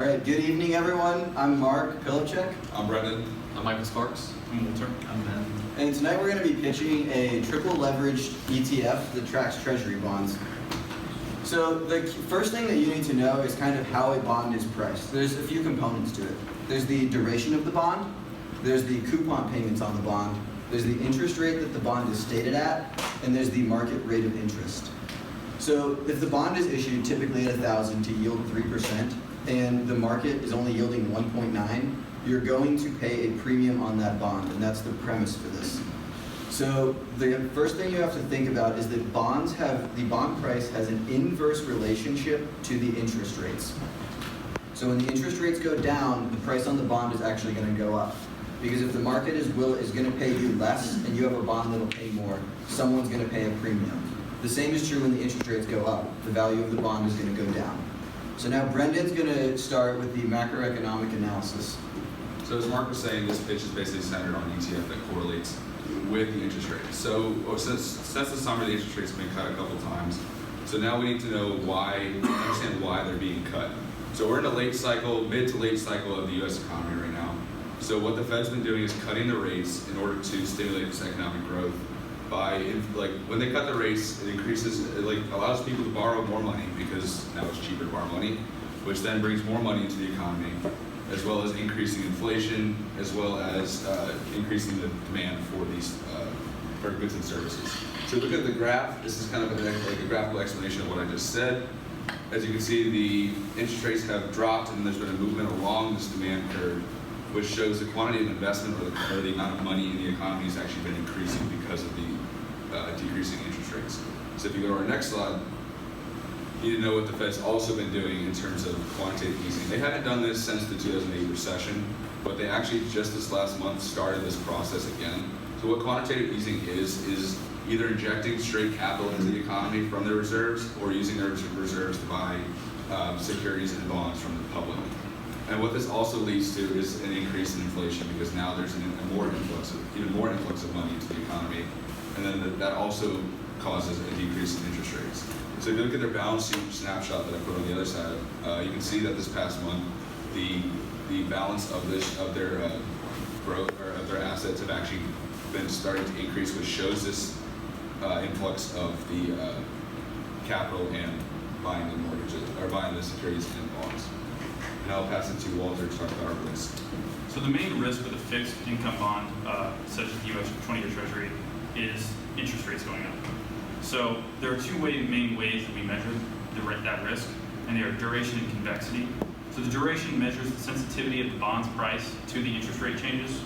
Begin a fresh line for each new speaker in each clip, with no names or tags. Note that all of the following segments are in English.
All right, good evening, everyone. I'm Mark Pilipchek.
I'm Brendan.
I'm Michael Sparks.
I'm Walter. I'm Ben.
And tonight we're going to be pitching a triple leveraged ETF that tracks treasury bonds. So the first thing that you need to know is kind of how a bond is priced. There's a few components to it. There's the duration of the bond, there's the coupon payments on the bond, there's the interest rate that the bond is stated at, and there's the market rate of interest. So if the bond is issued typically at 1,000 to yield 3%, and the market is only yielding 1.9, you're going to pay a premium on that bond, and that's the premise for this. So the first thing you have to think about is that the bond price has an inverse relationship to the interest rates. So when the interest rates go down, the price on the bond is actually going to go up. Because if the market is going to pay you less and you have a bond that'll pay more, someone's going to pay a premium. The same is true when the interest rates go up. The value of the bond is going to go down. So now Brendan's going to start with the macroeconomic analysis.
So as Mark was saying, this pitch is basically centered on an ETF that correlates with the interest rate. So since the summer, the interest rate's been cut a couple times. So now we need to know understand why they're being cut. So we're in a mid to late cycle of the U.S. economy right now. So what the Fed's been doing is cutting the rates in order to stimulate this economic growth. When they cut the rates, it allows people to borrow more money because now it's cheaper to borrow money, which then brings more money into the economy, as well as increasing inflation, as well as increasing the demand for these for goods and services. So look at the graph. This is kind of like a graphical explanation of what I just said. As you can see, the interest rates have dropped, and there's been a movement along this demand curve, which shows the quantity of investment or the amount of money in the economy has actually been increasing because of the decreasing interest rates. So if you go to our next slide, you need to know what the Fed's also been doing in terms of quantitative easing. They haven't done this since the 2008 recession, but they actually just this last month started this process again. So what quantitative easing is either injecting straight capital into the economy from their reserves or using their reserves to buy securities and bonds from the public. And what this also leads to is an increase in inflation because now there's even more influx of money into the economy, and then that also causes a decrease in interest rates. So if you look at their balance sheet snapshot that I put on the other side, you can see that this past month, the balance of their growth or of their assets have actually been starting to increase, which shows this influx of the capital and buying the mortgages or buying the securities and bonds. And I'll pass it to Walter to talk about our risk.
So the main risk with a fixed income bond, such as the U.S. 20-year Treasury, is interest rates going up. So there are two main ways that we measure that risk, and they are duration and convexity. So the duration measures the sensitivity of the bond's price to the interest rate changes.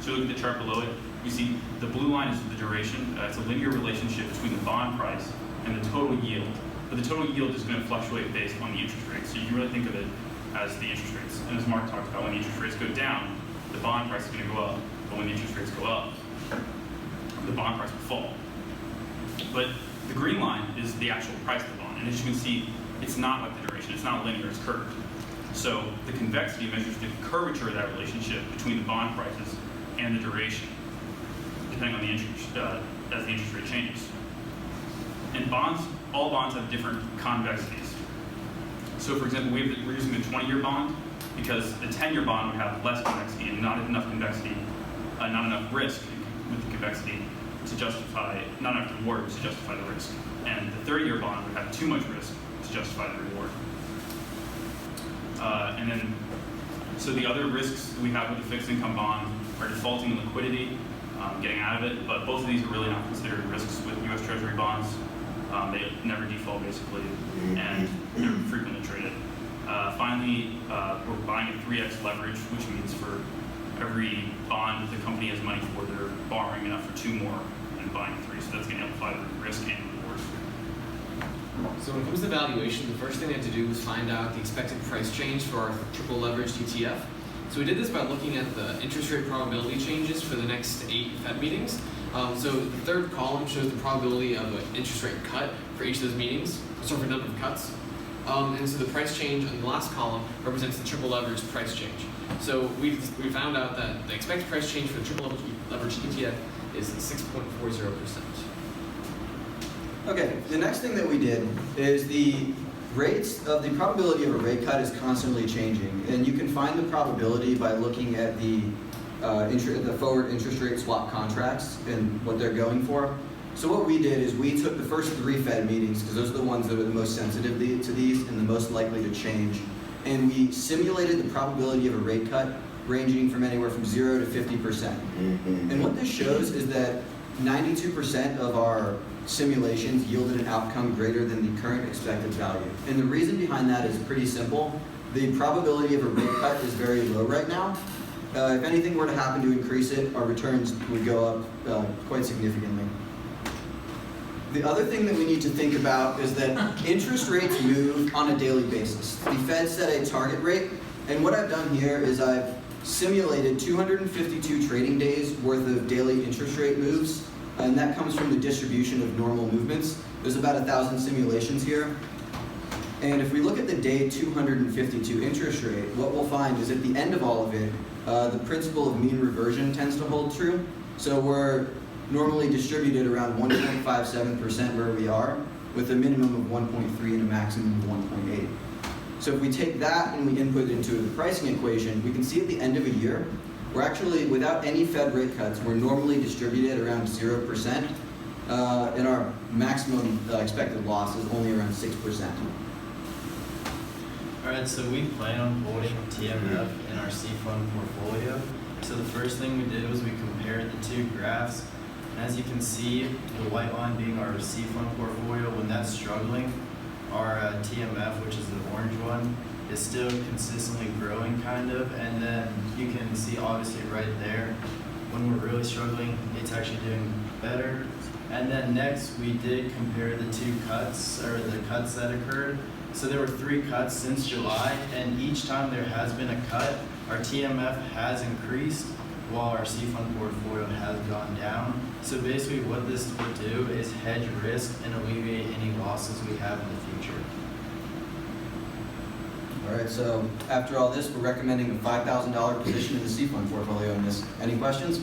So look at the chart below it. You see the blue line is the duration. It's a linear relationship between the bond price and the total yield. But the total yield is going to fluctuate based on the interest rate. So you can really think of it as the interest rates. And as Mark talked about, when the interest rates go down, the bond price is going to go up. But when the interest rates go up, the bond price will fall. But the green line is the actual price of the bond. And as you can see, it's not like the duration. It's not linear, it's curved. So the convexity measures the curvature of that relationship between the bond prices and the duration, depending on the interest, as the interest rate changes. And all bonds have different convexities. So for example, we're using the 20-year bond because the 10-year bond would have less convexity and not enough risk with the convexity to justify, not enough reward to justify the risk. And the 30-year bond would have too much risk to justify the reward. So the other risks we have with the fixed income bond are defaulting and liquidity, getting out of it, but both of these are really not considered risks with U.S. Treasury bonds. They never default basically, and they're frequently traded. Finally, we're buying at 3x leverage, which means for every bond that the company has money for, they're borrowing enough for 2 more and buying 3, so that's going to amplify the risk and reward.
So when it comes to valuation, the first thing I had to do was find out the expected price change for our triple leveraged ETF. So we did this by looking at the interest rate probability changes for the next 8 Fed meetings. So the third column shows the probability of an interest rate cut for each of those meetings, so for the number of cuts. And so the price change in the last column represents the triple leveraged price change. So we found out that the expected price change for the triple leveraged ETF is 6.40%.
Okay, the next thing that we did is The probability of a rate cut is constantly changing, and you can find the probability by looking at the forward interest rate swap contracts and what they're going for. So what we did is we took the first 3 Fed meetings, because those are the ones that are the most sensitive to these and the most likely to change, and we simulated the probability of a rate cut ranging from anywhere from 0 to 50%. And what this shows is that 92% of our simulations yielded an outcome greater than the current expected value. And the reason behind that is pretty simple. The probability of a rate cut is very low right now. If anything were to happen to increase it, our returns would go up quite significantly. The other thing that we need to think about is that interest rates move on a daily basis. The Fed set a target rate, and what I've done here is I've simulated 252 trading days worth of daily interest rate moves, and that comes from the distribution of normal movements. There's about 1,000 simulations here. And if we look at the day 252 interest rate, what we'll find is at the end of all of it, the principle of mean reversion tends to hold true. So we're normally distributed around 1.57% where we are, with a minimum of 1.3 and a maximum of 1.8. So if we take that and we input it into the pricing equation, we can see at the end of a year, we're actually, without any Fed rate cuts, we're normally distributed around 0%, and our maximum expected loss is only around 6%.
Alright, so we plan on holding TMF in our CEE Fund portfolio. So the first thing we did was we compared the 2 graphs. And as you can see, the white line being our CEE Fund portfolio, when that's struggling, our TMF, which is the orange one, is still consistently growing kind of. And then you can see obviously right there, when we're really struggling, it's actually doing better. And then next we did compare the 2 cuts, or the cuts that occurred. So there were 3 cuts since July, and each time there has been a cut, our TMF has increased while our CEE Fund portfolio has gone down. So basically what this would do is hedge risk and alleviate any losses we have in the future.
All right, so after all this, we're recommending a $5,000 position in the CEE Fund portfolio in this. Any questions?